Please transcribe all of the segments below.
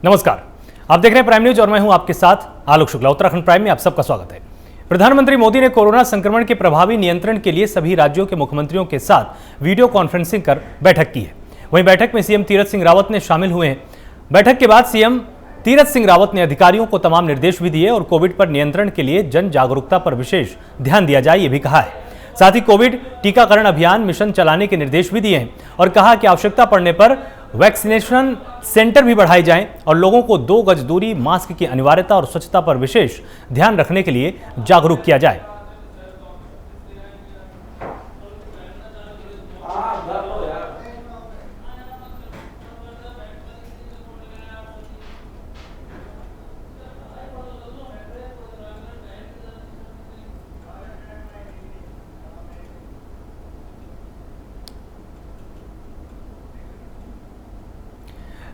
नमस्कार, आप देख रहे हैं प्राइम न्यूज और मैं हूं आपके साथ आलोक शुक्ला। उत्तराखंड प्राइम में आप सबका स्वागत है। प्रधानमंत्री मोदी ने कोरोना संक्रमण के प्रभावी नियंत्रण के लिए सभी राज्यों के मुख्यमंत्रियों के साथ वीडियो कॉन्फ्रेंसिंग कर बैठक की है। वहीं बैठक में सीएम तीरथ सिंह रावत ने शामिल हुए हैं। बैठक के बाद सीएम तीरथ सिंह रावत ने अधिकारियों को तमाम निर्देश भी दिए और कोविड पर नियंत्रण के लिए जन जागरूकता पर विशेष ध्यान दिया जाए, ये भी कहा है। साथ ही कोविड टीकाकरण अभियान मिशन चलाने के निर्देश भी दिए हैं और कहा कि आवश्यकता पड़ने पर वैक्सीनेशन सेंटर भी बढ़ाए जाएं और लोगों को 2 गज दूरी, मास्क की अनिवार्यता और स्वच्छता पर विशेष ध्यान रखने के लिए जागरूक किया जाए।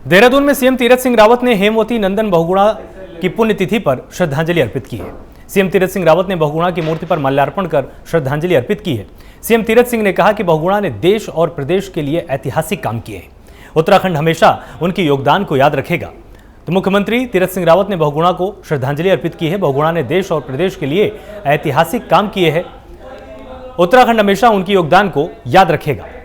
देहरादून में सीएम तीरथ सिंह रावत ने हेमवती नंदन बहुगुणा की पुण्यतिथि पर श्रद्धांजलि अर्पित की है। सीएम तीरथ सिंह रावत ने बहुगुणा की मूर्ति पर माल्यार्पण कर श्रद्धांजलि अर्पित की है। सीएम तीरथ सिंह ने कहा कि बहुगुणा ने देश और प्रदेश के लिए ऐतिहासिक काम किए हैं। उत्तराखंड हमेशा उनके योगदान को याद रखेगा। तो मुख्यमंत्री तीरथ सिंह रावत ने बहुगुणा को श्रद्धांजलि अर्पित की है। बहुगुणा ने देश और प्रदेश के लिए ऐतिहासिक काम किए हैं। उत्तराखंड हमेशा उनके योगदान को याद रखेगा।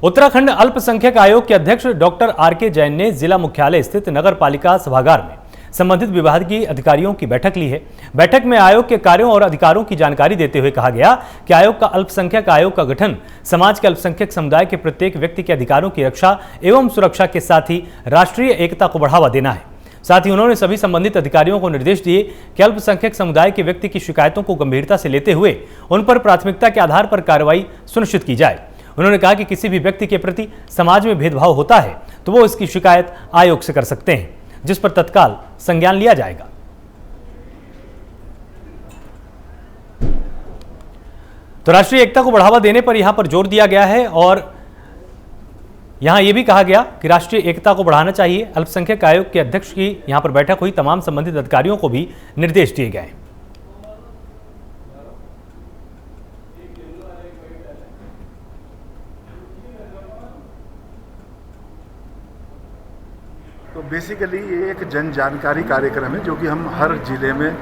उत्तराखंड अल्पसंख्यक आयोग के अध्यक्ष डॉक्टर आर.के. जैन ने जिला मुख्यालय स्थित नगर पालिका सभागार में संबंधित विभागीय अधिकारियों की बैठक ली है। बैठक में आयोग के कार्यों और अधिकारों की जानकारी देते हुए कहा गया कि आयोग का अल्पसंख्यक आयोग का गठन समाज के अल्पसंख्यक समुदाय के प्रत्येक व्यक्ति के अधिकारों की रक्षा एवं सुरक्षा के साथ ही राष्ट्रीय एकता को बढ़ावा देना है। साथ ही उन्होंने सभी संबंधित अधिकारियों को निर्देश दिए कि अल्पसंख्यक समुदाय के व्यक्ति की शिकायतों को गंभीरता से लेते हुए उन पर प्राथमिकता के आधार पर कार्रवाई सुनिश्चित की जाए। उन्होंने कहा कि किसी भी व्यक्ति के प्रति समाज में भेदभाव होता है तो वो इसकी शिकायत आयोग से कर सकते हैं, जिस पर तत्काल संज्ञान लिया जाएगा। तो राष्ट्रीय एकता को बढ़ावा देने पर यहां पर जोर दिया गया है और यहां यह भी कहा गया कि राष्ट्रीय एकता को बढ़ाना चाहिए। अल्पसंख्यक आयोग के अध्यक्ष की यहां पर बैठक हुई। तमाम संबंधित अधिकारियों को भी निर्देश दिए गए। तो बेसिकली ये एक जन जानकारी कार्यक्रम है जो कि हम हर ज़िले में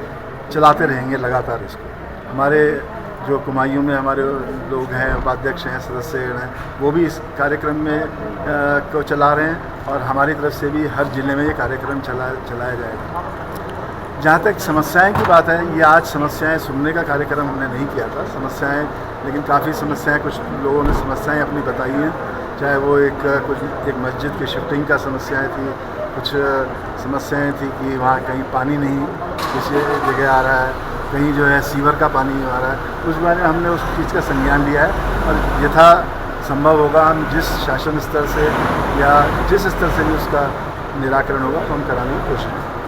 चलाते रहेंगे लगातार। इसको हमारे जो कुमायूं में हमारे लोग हैं, उपाध्यक्ष हैं, सदस्य हैं, वो भी इस कार्यक्रम में को चला रहे हैं और हमारी तरफ से भी हर ज़िले में ये कार्यक्रम चलाया जाएगा। जहाँ तक समस्याएं की बात है, ये आज समस्याएं सुनने का कार्यक्रम हमने नहीं किया था। समस्याएं, लेकिन काफ़ी समस्याएं कुछ लोगों ने समस्याएं अपनी बताई हैं। चाहे वो एक मस्जिद की शिफ्टिंग का समस्याएं थी, कुछ समस्याएं थी कि वहाँ कहीं पानी नहीं किसी जगह आ रहा है, कहीं जो है सीवर का पानी आ रहा है। उस बारे में हमने उस चीज़ का संज्ञान लिया है और यथा संभव होगा हम जिस शासन स्तर से या जिस स्तर से भी उसका निराकरण होगा तो हम कराने की कोशिश करेंगे।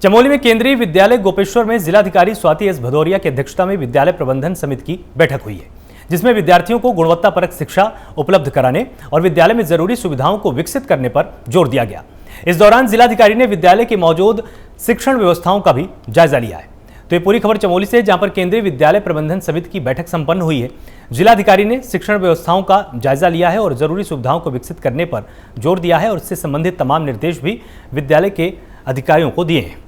चमोली में केंद्रीय विद्यालय गोपेश्वर में जिलाधिकारी स्वाति एस भदौरिया की अध्यक्षता में विद्यालय प्रबंधन समिति की बैठक हुई है, जिसमें विद्यार्थियों को गुणवत्तापरक शिक्षा उपलब्ध कराने और विद्यालय में जरूरी सुविधाओं को विकसित करने पर जोर दिया गया। इस दौरान जिलाधिकारी ने विद्यालय की मौजूद शिक्षण व्यवस्थाओं का भी जायजा लिया है। तो ये पूरी खबर चमोली से, जहां पर केंद्रीय विद्यालय प्रबंधन समिति की बैठक संपन्न हुई है। जिलाधिकारी ने शिक्षण व्यवस्थाओं का जायजा लिया है और जरूरी सुविधाओं को विकसित करने पर जोर दिया है और इससे संबंधित तमाम निर्देश भी विद्यालय के अधिकारियों को दिए हैं।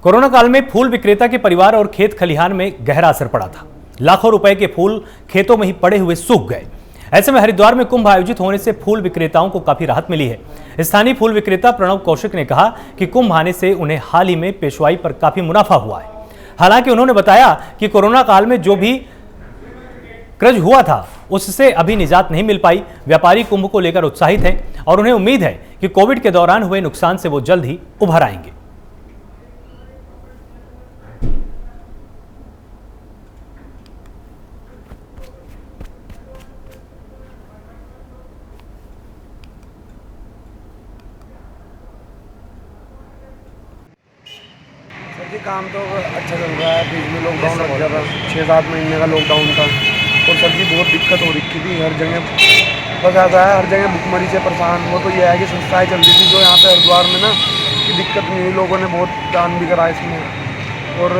कोरोना काल में फूल विक्रेता के परिवार और खेत खलिहान में गहरा असर पड़ा था। लाखों रुपए के फूल खेतों में ही पड़े हुए सूख गए। ऐसे में हरिद्वार में कुंभ आयोजित होने से फूल विक्रेताओं को काफी राहत मिली है। स्थानीय फूल विक्रेता प्रणव कौशिक ने कहा कि कुंभ आने से उन्हें हाल ही में पेशवाई पर काफी मुनाफा हुआ है। हालांकि उन्होंने बताया कि कोरोना काल में जो भी कर्ज हुआ था उससे अभी निजात नहीं मिल पाई। व्यापारी कुंभ को लेकर उत्साहित हैं और उन्हें उम्मीद है कि कोविड के दौरान हुए नुकसान से वो जल्द ही उभर आएंगे। जी काम तो अच्छा चल रहा है। बीच में लॉकडाउन लग गया था, 6-7 महीने का लॉकडाउन था और सर जी बहुत दिक्कत हो रही थी हर जगह। बस ऐसा है, हर जगह भुखमरी से परेशान। वो तो ये है कि संस्थाएं चल रही थी जो यहाँ पे हरिद्वार में ना, कि दिक्कत नहीं हुई। लोगों ने बहुत दान भी करा इसमें और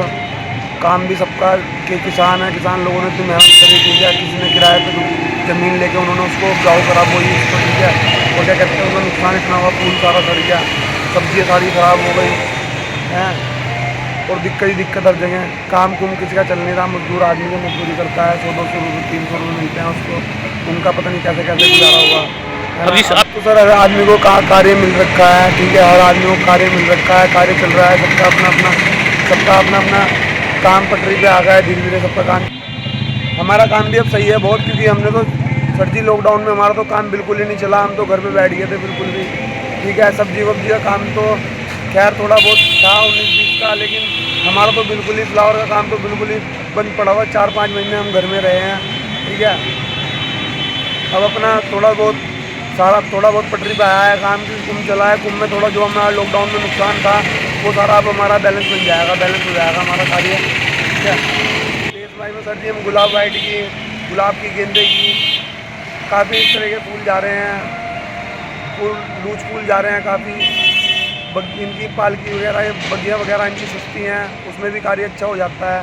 काम भी सबका के किसान है, किसान लोगों ने तो मेहनत करी। ठीक है, किसी ने किराए पे ज़मीन लेके उन्होंने उसको उपजाऊ करा, बोई उसको। ठीक है, और क्या कहते हैं, उनका नुकसान इतना हुआ, फूल सारा सड़ गया, सब्जियाँ सारी ख़राब हो गई हैं और दिक्कत ही दिक्कत हर जगह। काम कुम किसी का चल नहीं रहा। मजदूर आदमी को मजदूरी करता है, 100-200 रुपये 300 रुपये मिलते हैं उसको, उनका पता नहीं कैसे कैसे गुजारा हुआ। अब तो सर हर आदमी को कार्य मिल रखा है। ठीक है, हर आदमी को कार्य मिल रखा है, कार्य चल रहा है, सबका अपना अपना काम पटरी पे आ गया है धीरे धीरे सबका काम। हमारा काम भी अब सही है बहुत, क्योंकि हमने तो सर जी लॉकडाउन में हमारा तो काम बिल्कुल ही नहीं चला। हम तो घर पे बैठ गए थे बिल्कुल भी। ठीक है, सब्जी वब्जी का काम तो खैर थोड़ा बहुत था 19-20 का, लेकिन हमारा तो बिल्कुल ही फ्लावर का काम तो बिल्कुल ही बंद पड़ा हुआ। 4-5 महीने हम घर में रहे हैं। ठीक है, अब अपना थोड़ा बहुत पटरी पे आया है काम की, कुंभ चला है। कुंभ में थोड़ा जो हमारा लॉकडाउन में नुकसान था वो सारा अब हमारा बैलेंस बन जाएगा, बैलेंस हो जाएगा हमारा कार्य। ठीक है, तेज भाई में सर जी हम गुलाब वाइट की, गुलाब की, गेंदे की, काफ़ी इस तरह के फूल जा रहे हैं, लूज फूल जा रहे हैं काफ़ी। इनकी पालकी वगैरह, बगिया वगैरह इनकी सस्ती हैं, उसमें भी कार्य अच्छा हो जाता है।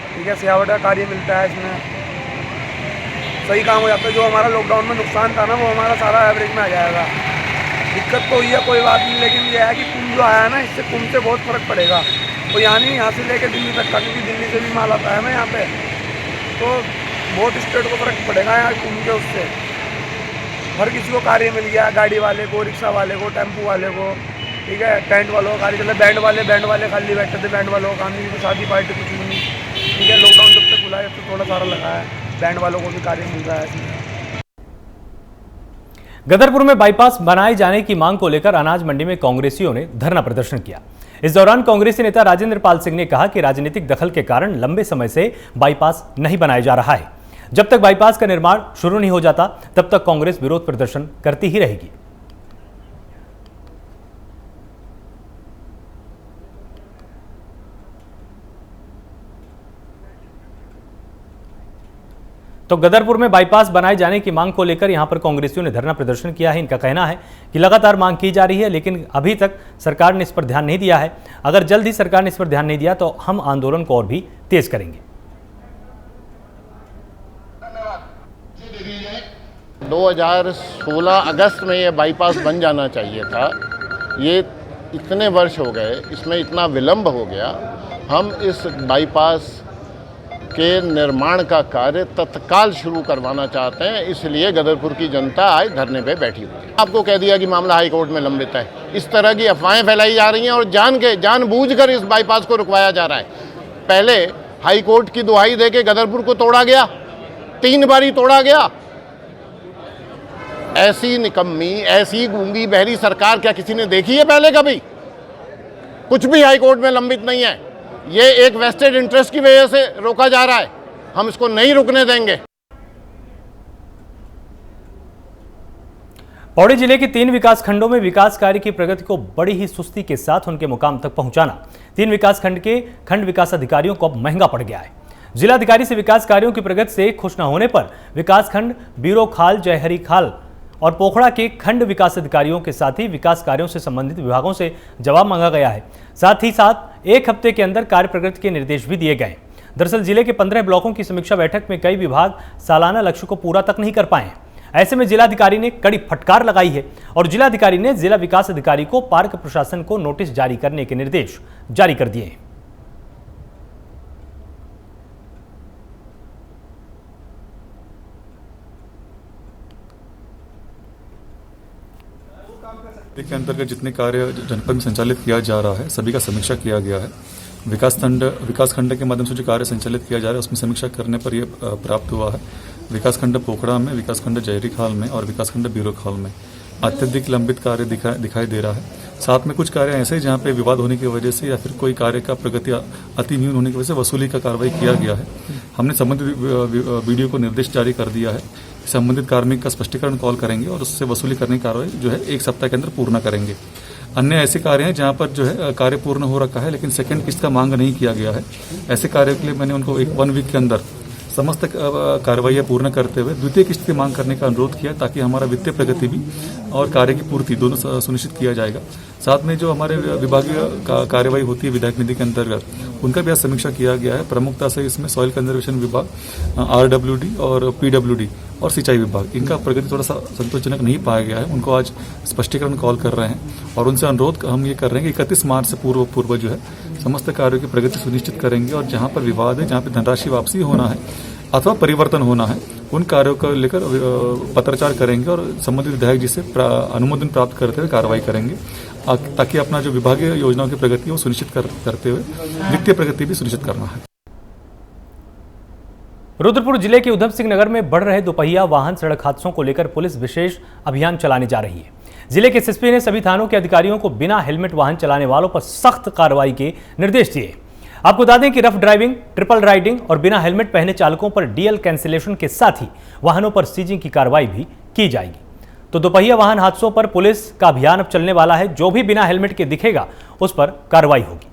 ठीक है, सजावट का कार्य मिलता है, इसमें सही काम हो जाता है। जो हमारा लॉकडाउन में नुकसान था ना, वो हमारा सारा एवरेज में आ जाएगा। दिक्कत तो हुई है, कोई बात नहीं, लेकिन ये है कि कुंभ जो आया है ना, इससे कुंभ से बहुत फ़र्क पड़ेगा। तो यहाँ नहीं, यहाँ से लेकर दिल्ली तक का, क्योंकि दिल्ली से भी माल आता है ना यहाँ पे, तो बहुत स्टेट को फ़र्क पड़ेगा यहाँ कुंभ के उससे। हर किसी को कार्य मिल गया, गाड़ी वाले को, रिक्शा वाले को, टेम्पो वाले को। ठीक है, टेंट वालों का कार्य चला, बैंड वाले खाली बैठे थे, बैंड वालों का काम नहीं, शादी पार्टी कुछ नहीं। ठीक है, लॉकडाउन जब तक खुला है तब तो थोड़ा सारा लगा है, बैंड वालों को भी कार्य मिल रहा है इसमें। गदरपुर में बाईपास बनाए जाने की मांग को लेकर अनाज मंडी में कांग्रेसियों ने धरना प्रदर्शन किया। इस दौरान कांग्रेसी नेता राजेंद्र पाल सिंह ने कहा कि राजनीतिक दखल के कारण लंबे समय से बाईपास नहीं बनाया जा रहा है। जब तक बाईपास का निर्माण शुरू नहीं हो जाता तब तक कांग्रेस विरोध प्रदर्शन करती ही रहेगी। तो गदरपुर में बाईपास बनाए जाने की मांग को लेकर यहां पर कांग्रेसियों ने धरना प्रदर्शन किया है। इनका कहना है कि लगातार मांग की जा रही है, लेकिन अभी तक सरकार ने इस पर ध्यान नहीं दिया है। अगर जल्द ही सरकार ने इस पर ध्यान नहीं दिया तो हम आंदोलन को और भी तेज करेंगे। 2016 अगस्त में ये बाईपास बन जाना चाहिए था। ये इतने वर्ष हो गए, इसमें इतना विलंब हो गया। हम इस बाईपास के निर्माण का कार्य तत्काल शुरू करवाना चाहते हैं, इसलिए गदरपुर की जनता आज धरने पे बैठी हुई है। आपको कह दिया कि मामला हाई कोर्ट में लंबित है। इस तरह की अफवाहें फैलाई जा रही हैं और जानबूझकर इस बाईपास को रुकवाया जा रहा है। पहले हाई कोर्ट की दुहाई देके गदरपुर को तोड़ा गया, 3 बारी तोड़ा गया। ऐसी निकम्मी, ऐसी गूंगी बहरी सरकार क्या किसी ने देखी है पहले कभी? कुछ भी हाई कोर्ट में लंबित नहीं है। ये एक वेस्टेड इंटरेस्ट की वजह से रोका जा रहा है, हम इसको नहीं रुकने देंगे। पौड़ी जिले के 3 विकास खंडों में विकास कार्य की प्रगति को बड़ी ही सुस्ती के साथ उनके मुकाम तक पहुंचाना 3 विकास खंड के खंड विकास अधिकारियों को अब महंगा पड़ गया है। जिलाधिकारी से विकास कार्यों की प्रगति से खुश न होने पर विकास खंड बीरो खाल, जयहरी खाल और पोखड़ा के खंड विकास अधिकारियों के साथ ही विकास कार्यों से संबंधित विभागों से जवाब मांगा गया है। साथ ही साथ 1 हफ्ते के अंदर कार्य प्रगति के निर्देश भी दिए गए। दरअसल जिले के 15 ब्लॉकों की समीक्षा बैठक में कई विभाग सालाना लक्ष्य को पूरा तक नहीं कर पाए हैं। ऐसे में जिलाधिकारी ने कड़ी फटकार लगाई है और जिलाधिकारी ने जिला विकास अधिकारी को पार्क प्रशासन को नोटिस जारी करने के निर्देश जारी कर दिए हैं। के अंतर्गत जितने कार्य जनपद में संचालित किया जा रहा है सभी का समीक्षा किया गया है। विकास खंड के माध्यम से जो कार्य संचालित किया जा रहा है उसमें समीक्षा करने पर यह प्राप्त हुआ है। विकास खंड पोखड़ा में, विकास खंड जयहरी खाल में और विकास खंड बीरो खाल में अत्यधिक लंबित कार्य दिखाई दे रहा है। साथ में कुछ कार्य ऐसे जहां पे विवाद होने की वजह से या फिर कोई कार्य का प्रगति अति न्यून होने की वजह से वसूली का कार्रवाई किया गया है। हमने संबंधित वीडियो को निर्देश जारी कर दिया है संबंधित कार्मिक का स्पष्टीकरण कॉल करेंगे और उससे वसूली करने की कार्रवाई जो है 1 सप्ताह के अंदर पूर्ण करेंगे। अन्य ऐसे कार्य हैं जहां पर जो है कार्य पूर्ण हो रखा है लेकिन सेकंड किस्त का मांग नहीं किया गया है। ऐसे कार्यों के लिए मैंने उनको 1 वीक के अंदर समस्त कार्रवाइयां पूर्ण करते हुए द्वितीय किस्त की मांग करने का अनुरोध किया, ताकि हमारा वित्तीय प्रगति भी और कार्य की पूर्ति दोनों सुनिश्चित किया जाएगा। साथ में जो हमारे विभागीय कार्यवाही होती है विधायक निधि के अंतर्गत, उनका भी आज समीक्षा किया गया है। प्रमुखता से इसमें सॉइल कंजर्वेशन विभाग, RWD और PWD और सिंचाई विभाग, इनका प्रगति थोड़ा सा संतोषजनक नहीं पाया गया है। उनको आज स्पष्टीकरण कॉल कर रहे हैं और उनसे अनुरोध हम ये कर रहे हैं कि 31 मार्च से पूर्व जो है समस्त कार्यों की प्रगति सुनिश्चित करेंगे और जहां पर विवाद है, जहां पर धनराशि वापसी होना है अथवा परिवर्तन होना है, उन कार्यों को लेकर पत्राचार करेंगे और संबंधित विधायक जी से अनुमोदन प्राप्त करते हुए कार्रवाई करेंगे, ताकि अपना जो विभागीय योजनाओं की प्रगति है सुनिश्चित करते हुए वित्तीय प्रगति भी सुनिश्चित करना है। रुद्रपुर जिले के उधम सिंह नगर में बढ़ रहे दोपहिया वाहन सड़क हादसों को लेकर पुलिस विशेष अभियान चलाने जा रही है। जिले के SSP ने सभी थानों के अधिकारियों को बिना हेलमेट वाहन चलाने वालों पर सख्त कार्रवाई के निर्देश दिए। आपको बता दें कि रफ ड्राइविंग, ट्रिपल राइडिंग और बिना हेलमेट पहने चालकों पर DL कैंसिलेशन के साथ ही वाहनों पर सीजिंग की कार्रवाई भी की जाएगी। तो दोपहिया वाहन हादसों पर पुलिस का अभियान अब चलने वाला है। जो भी बिना हेलमेट के दिखेगा उस पर कार्रवाई होगी।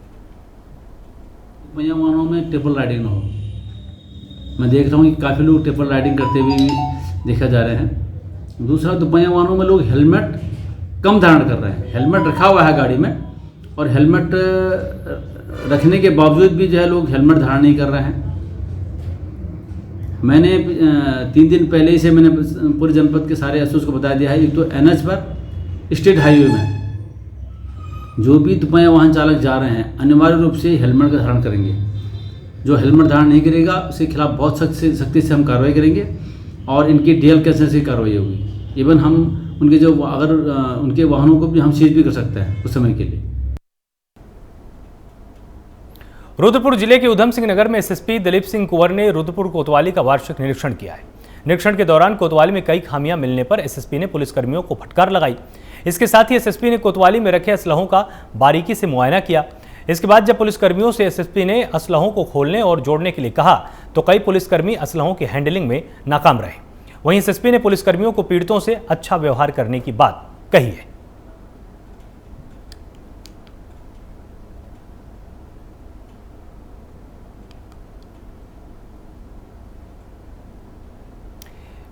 दोपहिया वाहनों में ट्रिपल राइडिंग ना हो। मैं देख रहा हूँ कि काफ़ी लोग ट्रिपल राइडिंग करते हुए भी देखा जा रहे हैं। दूसरा, दोपहिया वाहनों में लोग हेलमेट कम धारण कर रहे हैं। हेलमेट रखा हुआ है गाड़ी में और हेलमेट रखने के बावजूद भी जो है लोग हेलमेट धारण नहीं कर रहे हैं। मैंने 3 दिन पहले से मैंने पूरे जनपद के सारे एसओस को बता दिया है। एक तो NH पर, स्टेट हाईवे में जो भी दोपहिया वाहन चालक जा रहे हैं अनिवार्य रूप से हेलमेट का धारण करेंगे। जो हेलमेट धारण नहीं करेगा उसके खिलाफ बहुत सख्ती से हम कार्रवाई करेंगे और इनकी DL कैंसिलेशन की कार्रवाई होगी। इवन हम उनके जो अगर उनके वाहनों को भी हम सीज भी कर सकते हैं उस समय के लिए। रुद्रपुर जिले के उधम सिंह नगर में SSP दिलीप सिंह कुंवर ने रुद्रपुर कोतवाली का वार्षिक निरीक्षण किया है। निरीक्षण के दौरान कोतवाली में कई खामियां मिलने पर SSP ने पुलिसकर्मियों को फटकार लगाई। इसके साथ ही SSP ने कोतवाली में रखे असलहों का बारीकी से मुआयना किया। इसके बाद जब पुलिसकर्मियों से SSP ने असलहों को खोलने और जोड़ने के लिए कहा तो कई पुलिसकर्मी असलहों की हैंडलिंग में नाकाम रहे। वहीं SSP ने पुलिसकर्मियों को पीड़ितों से अच्छा व्यवहार करने की बात कही है।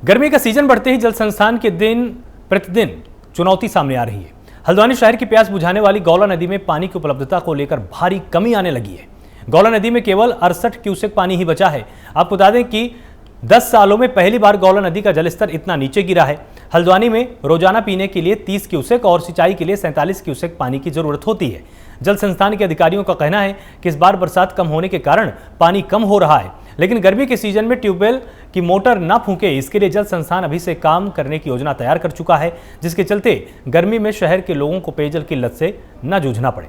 गर्मी का सीजन बढ़ते ही जल संस्थान के दिन प्रतिदिन चुनौती सामने आ रही है। हल्द्वानी शहर की प्यास बुझाने वाली गौला नदी में पानी की उपलब्धता को लेकर भारी कमी आने लगी है। गौला नदी में केवल 68 क्यूसेक पानी ही बचा है। आपको बता दें कि 10 सालों में पहली बार गौला नदी का जलस्तर इतना नीचे गिरा है। हल्द्वानी में रोजाना पीने के लिए 30 क्यूसेक और सिंचाई के लिए 47 क्यूसेक पानी की जरूरत होती है। जल संस्थान के अधिकारियों का कहना है कि इस बार बरसात कम होने के कारण पानी कम हो रहा है, लेकिन गर्मी के सीजन में ट्यूबवेल की मोटर न फूंके इसके लिए जल संस्थान अभी से काम करने की योजना तैयार कर चुका है, जिसके चलते गर्मी में शहर के लोगों को पेयजल की लत से न जूझना पड़े।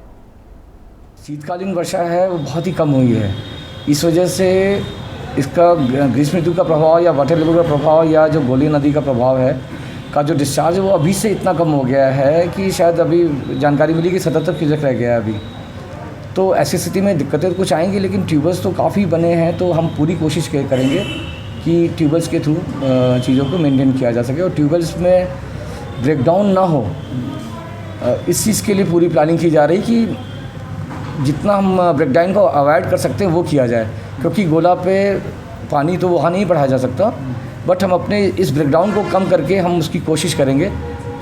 शीतकालीन वर्षा है वो बहुत ही कम हुई है। इस वजह से इसका ग्रीष्म ऋतु का प्रभाव या वाटर लेवल का प्रभाव या जो गोली नदी का प्रभाव है का जो डिस्चार्ज है वो अभी से इतना कम हो गया है कि शायद अभी जानकारी मिली कि 77 क्यूसेक रह गया है अभी। तो ऐसी स्थिति में दिक्कतें तो कुछ आएंगी, लेकिन ट्यूबवेल्स तो काफ़ी बने हैं, तो हम पूरी कोशिश करेंगे कि ट्यूबवेल्स के थ्रू चीज़ों को मेंटेन किया जा सके और ट्यूबवेल्स में ब्रेकडाउन ना हो। इस चीज़ के लिए पूरी प्लानिंग की जा रही कि जितना हम ब्रेकडाउन को अवॉइड कर सकते हैं वो किया जाए, क्योंकि गोला पे पानी तो वहाँ नहीं बढ़ाया जा सकता, बट हम अपने इस ब्रेकडाउन को कम करके हम उसकी कोशिश करेंगे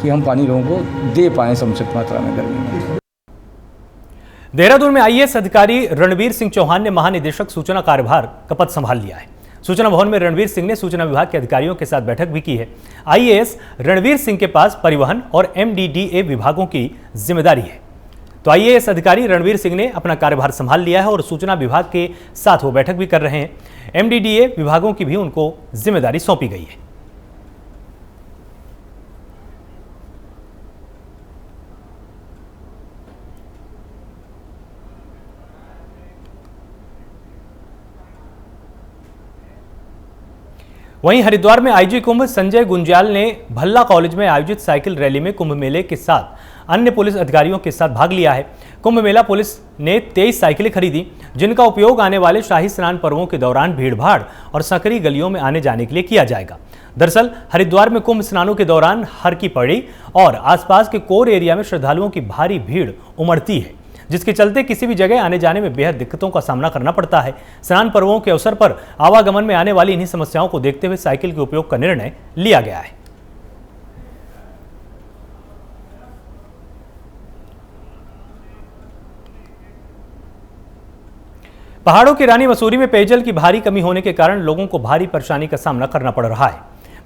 कि हम पानी लोगों को दे पाएँ समुचित मात्रा में गर्मी में। देहरादून में IAS अधिकारी रणवीर सिंह चौहान ने महानिदेशक सूचना कार्यभार का पद संभाल लिया है। सूचना भवन में रणवीर सिंह ने सूचना विभाग के अधिकारियों के साथ बैठक भी की है। IAS रणवीर सिंह के पास परिवहन और MDDA विभागों की जिम्मेदारी है। तो IAS अधिकारी रणवीर सिंह ने अपना कार्यभार संभाल लिया है और सूचना विभाग के साथ वो बैठक भी कर रहे हैं। MDDA विभागों की भी उनको जिम्मेदारी सौंपी गई है। वहीं हरिद्वार में IG कुंभ संजय गुंजाल ने भल्ला कॉलेज में आयोजित साइकिल रैली में कुंभ मेले के साथ अन्य पुलिस अधिकारियों के साथ भाग लिया है। कुंभ मेला पुलिस ने 23 साइकिलें खरीदी, जिनका उपयोग आने वाले शाही स्नान पर्वों के दौरान भीड़भाड़ और सकरी गलियों में आने जाने के लिए किया जाएगा। दरअसल हरिद्वार में कुंभ स्नानों के दौरान हर की पड़ी और आसपास के कोर एरिया में श्रद्धालुओं की भारी भीड़ उमड़ती है, जिसके चलते किसी भी जगह आने जाने में बेहद दिक्कतों का सामना करना पड़ता है। स्नान पर्वों के अवसर पर आवागमन में आने वाली इन्हीं समस्याओं को देखते हुए साइकिल के उपयोग का निर्णय लिया गया है। पहाड़ों की रानी मसूरी में पेयजल की भारी कमी होने के कारण लोगों को भारी परेशानी का सामना करना पड़ रहा है।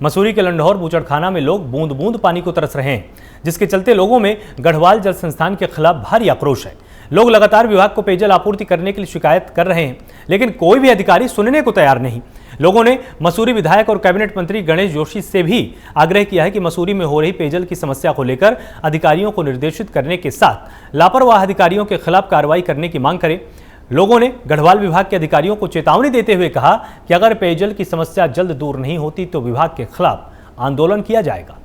मसूरी के लंढौर बूचड़खाना में लोग बूंद बूंद पानी को तरस रहे हैं, जिसके चलते लोगों में गढ़वाल जल संस्थान के खिलाफ भारी आक्रोश है। लोग लगातार विभाग को पेयजल आपूर्ति करने के लिए शिकायत कर रहे हैं, लेकिन कोई भी अधिकारी सुनने को तैयार नहीं। लोगों ने मसूरी विधायक और कैबिनेट मंत्री गणेश जोशी से भी आग्रह किया है कि मसूरी में हो रही पेयजल की समस्या को लेकर अधिकारियों को निर्देशित करने के साथ लापरवाह अधिकारियों के खिलाफ कार्रवाई करने की मांग करें। लोगों ने गढ़वाल विभाग के अधिकारियों को चेतावनी देते हुए कहा कि अगर पेयजल की समस्या जल्द दूर नहीं होती तो विभाग के खिलाफ आंदोलन किया जाएगा।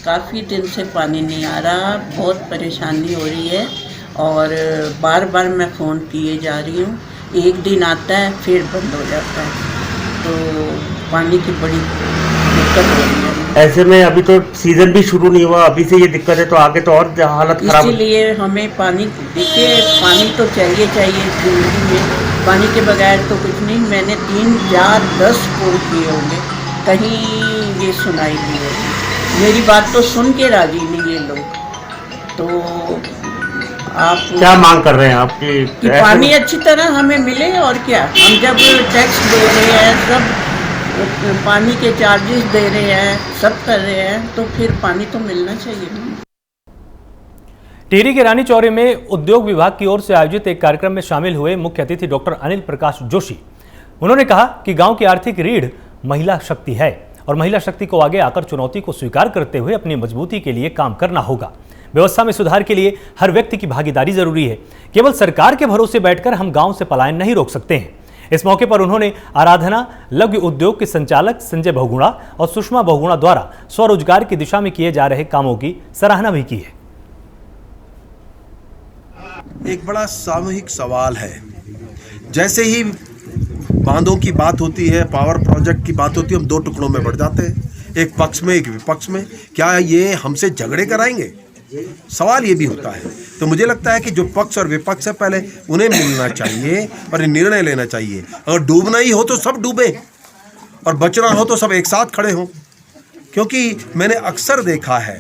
काफ़ी दिन से पानी नहीं आ रहा, बहुत परेशानी हो रही है और बार बार मैं फ़ोन किए जा रही हूँ। एक दिन आता है फिर बंद हो जाता है, तो पानी की बड़ी दिक्कत हो रही है। ऐसे में अभी तो सीजन भी शुरू नहीं हुआ, अभी से ये दिक्कत है तो आगे तो और हालत खराब। इसीलिए हमें पानी देखिए, पानी तो चाहिए जिंदगी में, पानी के बगैर तो कुछ नहीं। मैंने 3, 4, 10 फोन किए होंगे, कहीं ये सुनाई नहीं होगी। मेरी बात तो सुन के राजी नहीं ये लोग। तो आप क्या मांग कर रहे हैं आप कि पानी अच्छी तरह हमें मिले? और क्या, हम जब टैक्स दे रहे हैं, सब पानी के चार्जेस दे रहे हैं, सब कर रहे हैं, तो फिर पानी तो मिलना चाहिए। टिहरी के रानी चौरे में उद्योग विभाग की ओर से आयोजित एक कार्यक्रम में शामिल हुए मुख्य अतिथि डॉक्टर अनिल प्रकाश जोशी। उन्होंने कहा कि गांव की आर्थिक रीढ़ महिला शक्ति है और महिला शक्ति को आगे आकर चुनौती को स्वीकार करते हुए अपनी मजबूती के लिए काम करना होगा। व्यवस्था में सुधार के लिए हर व्यक्ति की भागीदारी जरूरी है। केवल सरकार के भरोसे बैठकर हम गांव से पलायन नहीं रोक सकते हैं। इस मौके पर उन्होंने आराधना लघु उद्योग के संचालक संजय बहुगुणा और सुषमा बहुगुणा द्वारा स्वरोजगार की दिशा में किए जा रहे कामों की सराहना भी की है। एक बड़ा सामूहिक सवाल है। जैसे ही बांधों की बात होती है, पावर प्रोजेक्ट की बात होती है, हम 2 टुकड़ों में बढ़ जाते हैं, एक पक्ष में एक विपक्ष में। क्या ये हमसे झगड़े कराएंगे? सवाल ये भी होता है। तो मुझे लगता है कि जो पक्ष और विपक्ष है, पहले उन्हें मिलना चाहिए और निर्णय लेना चाहिए। अगर डूबना ही हो तो सब डूबे और बचना हो तो सब एक साथ खड़े हों। क्योंकि मैंने अक्सर देखा है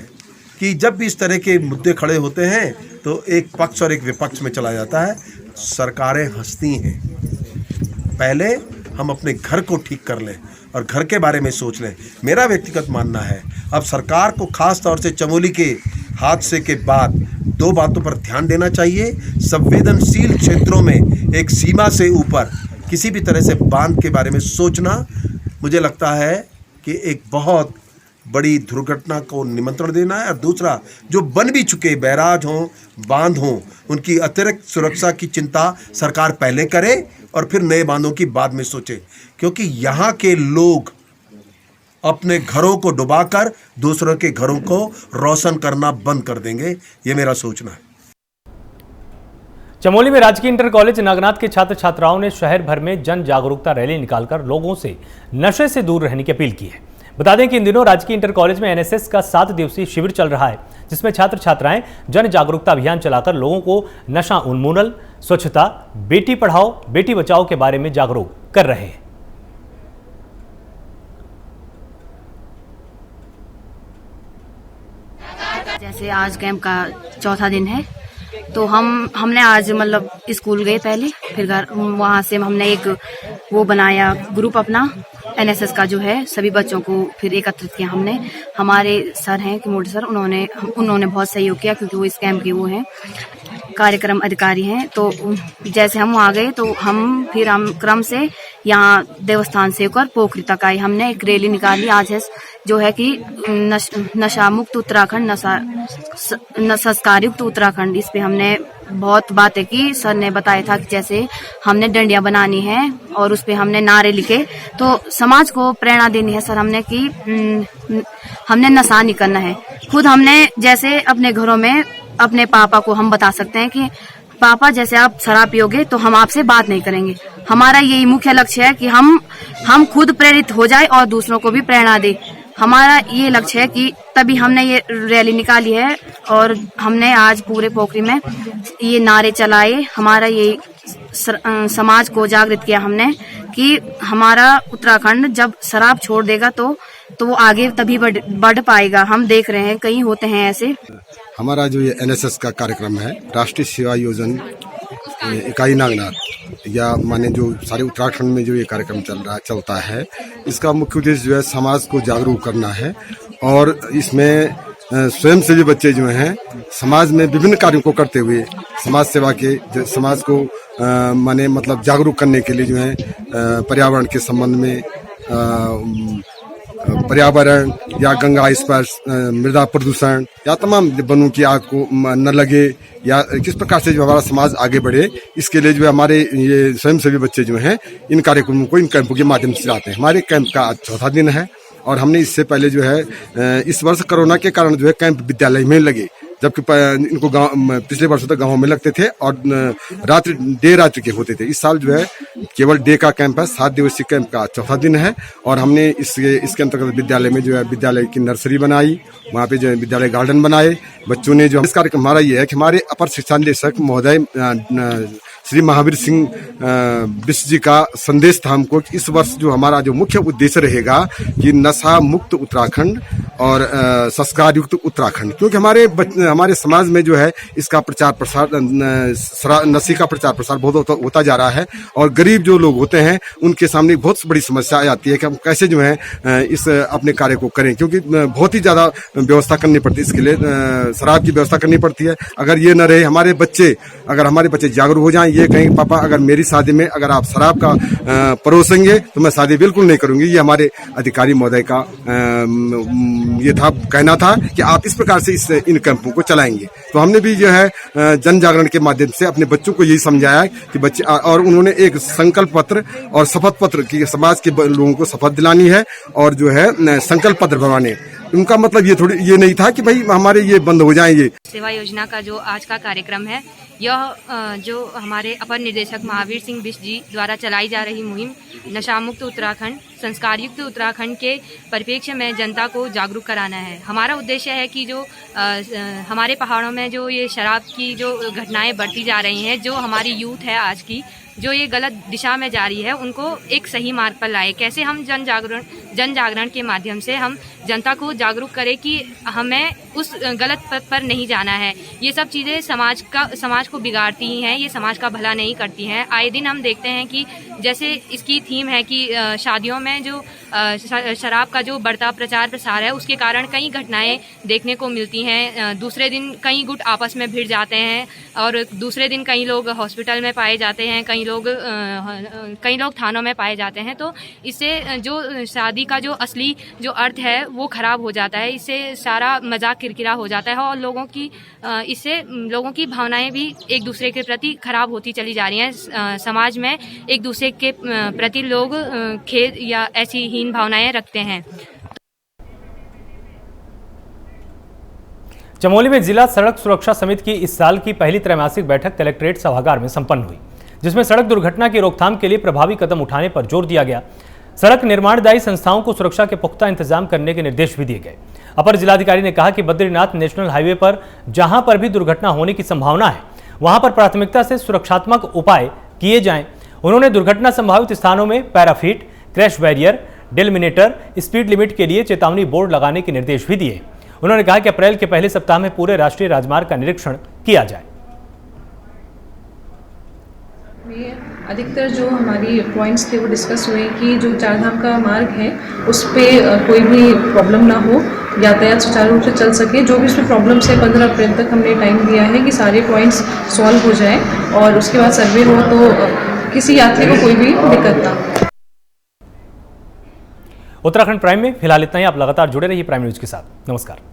कि जब भी इस तरह के मुद्दे खड़े होते हैं तो एक पक्ष और एक विपक्ष में चला जाता है। सरकारें हंसती हैं। पहले हम अपने घर को ठीक कर लें और घर के बारे में सोच लें। मेरा व्यक्तिगत मानना है, अब सरकार को खास तौर से चमोली के हादसे के बाद 2 बातों पर ध्यान देना चाहिए। संवेदनशील क्षेत्रों में एक सीमा से ऊपर किसी भी तरह से बांध के बारे में सोचना, मुझे लगता है कि एक बहुत बड़ी दुर्घटना को निमंत्रण देना है। और दूसरा, जो बन भी चुके बैराज हों, बांध हों, उनकी अतिरिक्त सुरक्षा की चिंता सरकार पहले करे और फिर नए बांधों की बाद में सोचे। क्योंकि यहाँ के लोग अपने घरों को डुबाकर दूसरों के घरों को रोशन करना बंद कर देंगे, ये मेरा सोचना है। चमोली में राजकीय इंटर कॉलेज नागनाथ के छात्र छात्राओं ने शहर भर में जन जागरूकता रैली निकालकर लोगों से नशे से दूर रहने की अपील की है। बता दें कि इन दिनों राजकीय इंटर कॉलेज में एनएसएस का 7 दिवसीय शिविर चल रहा है, जिसमें छात्र छात्राएं जन जागरूकता अभियान चलाकर लोगों को नशा उन्मूलन, स्वच्छता, बेटी पढ़ाओ बेटी बचाओ के बारे में जागरूक कर रहे हैं। जैसे आज कैंप का 4था दिन है, तो हमने आज मतलब स्कूल गए पहले, फिर घर वहाँ से हमने एक वो बनाया ग्रुप अपना एनएसएस का जो है, सभी बच्चों को फिर एकत्रित किया हमने। हमारे सर हैं किमोड सर, उन्होंने बहुत सहयोग किया क्योंकि वो इस कैंप के वो हैं कार्यक्रम अधिकारी हैं। तो जैसे हम वहाँ गए तो हम फिर क्रम से यहाँ देवस्थान से होकर पोखरी तक आए। हमने एक रैली निकाली आज है जो है कि नशा मुक्त उत्तराखंड, संस्कार युक्त उत्तराखंड। इस पे हमने बहुत बातें की। सर ने बताया था कि जैसे हमने डंडियां बनानी है और उस पे हमने नारे लिखे, तो समाज को प्रेरणा देनी है सर हमने कि हमने नशा नहीं करना है। खुद हमने जैसे अपने घरों में अपने पापा को हम बता सकते हैं कि पापा जैसे आप शराब पियोगे तो हम आपसे बात नहीं करेंगे, हमारा यही मुख्य लक्ष्य है कि हम खुद प्रेरित हो जाए और दूसरों को भी प्रेरणा दे। हमारा ये लक्ष्य है कि तभी हमने ये रैली निकाली है और हमने आज पूरे पोखरी में ये नारे चलाए। हमारा ये समाज को जागृत किया हमने कि हमारा उत्तराखंड जब शराब छोड़ देगा तो वो आगे तभी बढ़ पाएगा। हम देख रहे हैं कई होते हैं ऐसे। हमारा जो ये NSS का कार्यक्रम है, राष्ट्रीय सेवा योजना इकाई नागनाथ, या माने जो सारे उत्तराखंड में जो ये कार्यक्रम चलता है, इसका मुख्य उद्देश्य जो है समाज को जागरूक करना है। और इसमें स्वयंसेवी बच्चे जो हैं समाज में विभिन्न कार्यों को करते हुए समाज सेवा के समाज को माने मतलब जागरूक करने के लिए जो है पर्यावरण के संबंध में पर्यावरण या गंगा स्पर्श, मृदा प्रदूषण या तमाम वनों की आग को न लगे या किस प्रकार से जो हमारा समाज आगे बढ़े, इसके लिए जो है हमारे ये स्वयंसेवी बच्चे जो हैं इन कार्यक्रमों को इन कैंपों के माध्यम से चलाते हैं। हमारे कैंप का आज चौथा दिन है और हमने इससे पहले जो है इस वर्ष कोरोना के कारण जो है कैंप विद्यालय में लगे, जबकि इनको पिछले वर्षों तक गाँव में लगते थे और देर रात्रि के होते थे। इस साल जो है केवल डे का कैंप है, 7 दिवसीय कैंप का चौथा दिन है और हमने इसके अंतर्गत विद्यालय में जो है विद्यालय की नर्सरी बनाई, वहाँ पे जो है विद्यालय गार्डन बनाए। बच्चों ने जो इस कार्यक्रम हमारा ये है कि हमारे अपर शिक्षा निदेशक महोदय श्री महावीर सिंह बिष्ट जी का संदेश था हमको कि इस वर्ष जो हमारा जो मुख्य उद्देश्य रहेगा कि नशा मुक्त उत्तराखंड और संस्कार युक्त उत्तराखंड, क्योंकि हमारे समाज में जो है इसका प्रचार प्रसार, नशे का प्रचार प्रसार बहुत होता जा रहा है और गरीब जो लोग होते हैं उनके सामने बहुत बड़ी समस्या आती है कि हम कैसे जो है इस अपने कार्य को करें, क्योंकि बहुत ही ज्यादा व्यवस्था करनी पड़ती है इसके लिए, शराब की व्यवस्था करनी पड़ती है। अगर ये न रहे हमारे बच्चे जागरूक हो जाएं, ये कहेंगे पापा अगर मेरी शादी में अगर आप शराब का परोसेंगे तो मैं शादी बिल्कुल नहीं करूंगी। ये हमारे अधिकारी महोदय का ये था कहना था कि आप इस प्रकार से इन कैंपों को चलाएंगे। तो हमने भी जो है जन जागरण के माध्यम से अपने बच्चों को यही समझाया कि बच्चे, और उन्होंने एक संकल्प पत्र और शपथ पत्र की समाज के लोगों को शपथ दिलानी है और जो है संकल्प पत्र बनवाने। उनका मतलब ये नहीं था कि भाई हमारे ये बंद हो जाएं। ये सेवा योजना का जो आज का कार्यक्रम है, यह जो हमारे अपर निदेशक महावीर सिंह बिष्ट जी द्वारा चलाई जा रही मुहिम नशा मुक्त उत्तराखंड, संस्कार युक्त उत्तराखंड के परिप्रेक्ष्य में जनता को जागरूक कराना है। हमारा उद्देश्य है कि जो हमारे पहाड़ों में जो ये शराब की जो घटनाएं बढ़ती जा रही हैं, जो हमारी यूथ है आज की जो ये गलत दिशा में जा रही है, उनको एक सही मार्ग पर लाए। कैसे हम जन जागरण के माध्यम से हम जनता को जागरूक करें कि हमें उस गलत पथ पर नहीं जाना है। ये सब चीज़ें समाज को बिगाड़ती ही हैं, ये समाज का भला नहीं करती हैं। आए दिन हम देखते हैं कि जैसे इसकी थीम है कि शादियों में जो शराब का जो बढ़ता प्रचार प्रसार है, उसके कारण कई घटनाएं देखने को मिलती हैं। दूसरे दिन कई गुट आपस में भिड़ जाते हैं और दूसरे दिन कई लोग हॉस्पिटल में पाए जाते हैं, कई लोग थानों में पाए जाते हैं। तो इससे जो शादी का जो असली जो अर्थ है वो खराब हो जाता है। इससे सारा मजाक किरकिरा हो जाता है और इससे लोगों की भावनाएं भी एक दूसरे के प्रति खराब होती चली जा रही हैं। समाज में एक दूसरे के प्रति लोग खेद या ऐसी हीन भावनाएं रखते हैं। चमोली में जिला सड़क सुरक्षा समिति की इस साल की पहली त्रैमासिक बैठक कलेक्ट्रेट सभागार में संपन्न हुई, जिसमें सड़क दुर्घटना की रोकथाम के लिए प्रभावी कदम उठाने पर जोर दिया गया। सड़क निर्माणदायी संस्थाओं को सुरक्षा के पुख्ता इंतजाम करने के निर्देश भी दिए गए। अपर जिलाधिकारी ने कहा कि बद्रीनाथ नेशनल हाईवे पर जहां पर भी दुर्घटना होने की संभावना है, वहां पर प्राथमिकता से सुरक्षात्मक उपाय किए जाएं। उन्होंने दुर्घटना संभावित स्थानों में parapet, crash barrier, डेलमिनेटर, speed limit के लिए चेतावनी बोर्ड लगाने के निर्देश भी दिए। उन्होंने कहा कि अप्रैल के पहले सप्ताह में पूरे राष्ट्रीय राजमार्ग का निरीक्षण किया जाए। अधिकतर जो हमारी पॉइंट्स थे वो डिस्कस हुए कि जो चारधाम का मार्ग है उस पर कोई भी प्रॉब्लम ना हो, यातायात सुचारू रूप से चल सके। जो भी उसमें प्रॉब्लम्स है 15 अप्रैल तक हमने टाइम दिया है कि सारे पॉइंट्स सॉल्व हो जाए और उसके बाद सर्वे हो तो किसी यात्री को कोई भी दिक्कत ना हो। उत्तराखंड प्राइम में फिलहाल इतना ही। आप लगातार जुड़े रहिए प्राइम न्यूज के साथ। नमस्कार।